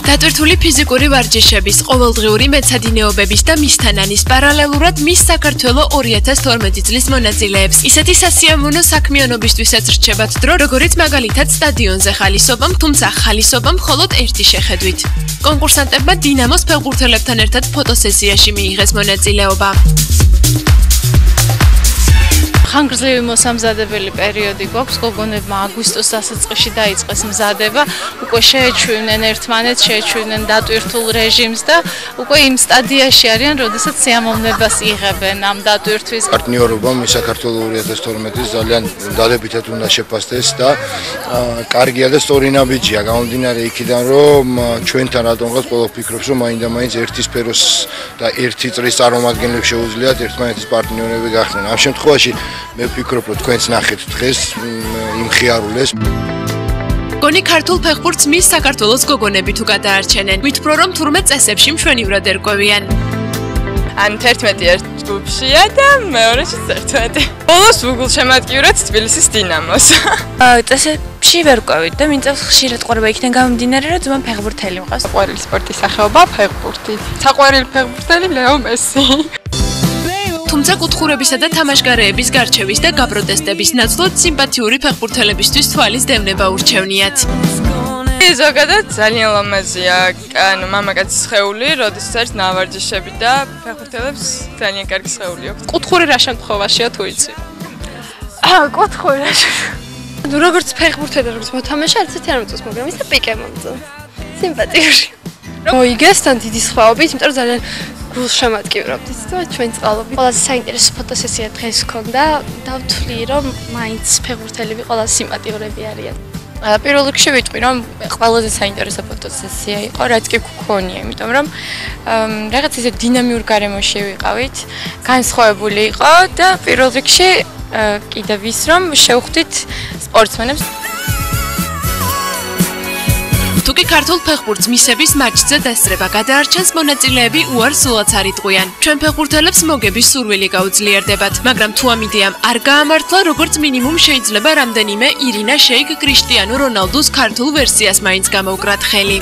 დატვირთული ფიზიკური ვარჯიშების, ყოველდღიური მეცადინეობების და მისთანანის პარალელურად მის საქართველოს 2012 წლის მონაწილეებს. ისეთი სასიამოვნო საქმიანობისთვისაც რჩებათ დრო, როგორიც მაგალითად სტადიონზე ხალისობამ, თუმცა ხალისობამ მხოლოდ ერთი შეხედვით. კონკურსანტებმა დინამოს ფეხბურთელებთან ერთად ფოტოსესიაში მიიღეს მონაწილეობა. ხანგრძლივი მოსამზადებელი პერიოდი გვაქვს, გოგონებმა აგვისტოს დასაწყისში დაიწყეს მზადება, უკვე შეეჩვივნენ ერთმანეთს, შეეჩვივნენ დატვირთულ რეჟიმს და უკვე იმ სტადიაში არიან, როდესაც სიამოვნებას იღებენ ამ დატვირთვის. პარტნიორობამ საქართველოს 2012 ძალიან დადებითად უნდა შეფასდეს და კარგია და სწორი ნაბიჯია, გამომდინარე იქიდან, რომ ჩვენთან რატომღაც ყველა ფიქრობს, რომ მაინდა-მაინც ერთი სფეროს და ერთი წრის წარმომადგენლებს შეუძლიათ ერთმანეთის პარტნიორები გახდნენ. ამ შემთხვევაში მე ვფიქრობ, რომ თქვენც ნახეთ დღეს იმხიარულეს. გონი ქართულ ფეხბურთს მის საქართველოს გოგონები თუ გადაარჩენენ. ვითვლო, რომ თურმე წესებში მშვენივრად ერკვევიან. ან 11 ერთ ჯგუფშია და მეორეში 11. ბოლოს უგულშემატკივრად თბილისის დინამოს. წესებში ვერ ყვევით და მინწევს ხშირად ყვება იქიდან გამომდინარე, რომ ძმა ფეხბურთელი მყავს. საყვარელი სპორტის სახეობა ფეხბურთი. საყვარელი ფეხბურთელი ლეო მესი. თუმცა კუთხურებისა და თამაშგარეების გარჩევის და გაპროტესტების ნაცვლად სიმპათიური ფეხბურთელებისთვის თვალის დევნება ურჩევნიათ. ზოგადად ძალიან ლამაზია, ანუ მამაკაცის სხეული, როდესაც არის ნავარჯიშები და ფეხბურთელებს ძალიან კარგი სხეული აქვს. კუთხური რა შემთხვევაშია თუ იცი? კუთხური რა შემთხვევაში. როგორც ფეხბურთელი, როგორც მოთამაშე, არც ერთი არ მოწონს, მაგრამ ისა პიკე მომწონს. სიმპათიური. მოიგეს თან დიდი სხვაობით, იმიტომ რომ ძალიან გულშემატკივრობდით და ჩვენ წყალობით. ყველაზე საინტერესო ფოტოსესია დღეს ჰქონდა. დავთვლი, რომ მაინც ფეხბურთელები ყველაზე სიმპათიურები არიან. პირველ რიგში ვიტყვი, რომ ყველაზე საინტერესო ფოტოსესია იყო, რაც კი გქონია, იმიტომ რომ რაღაც ისე დინამიურ გარემოში ვიყავით, განსხვავებული იყო და პირველ რიგში კიდევ ის, რომ შევხვდით სპორტსმენებს. თუკი ქართულ ფეხბურთს მისების მატჩზე დასწრება გადაარჩენს, მონაწილეები უარსულაც არ იტყვიან. ჩვენ ფეხბურთელებს მოგების სურვილი გაუძლიერდებათ, მაგრამ თუ ამ იდეამ არ გაამართლა, როგორც მინიმუმ შეიძლება რამდენიმე ირინა შეიკ კრიშტიანო რონალდუს ქართულ ვერსიას მაინც გამოვკრათ ხელი.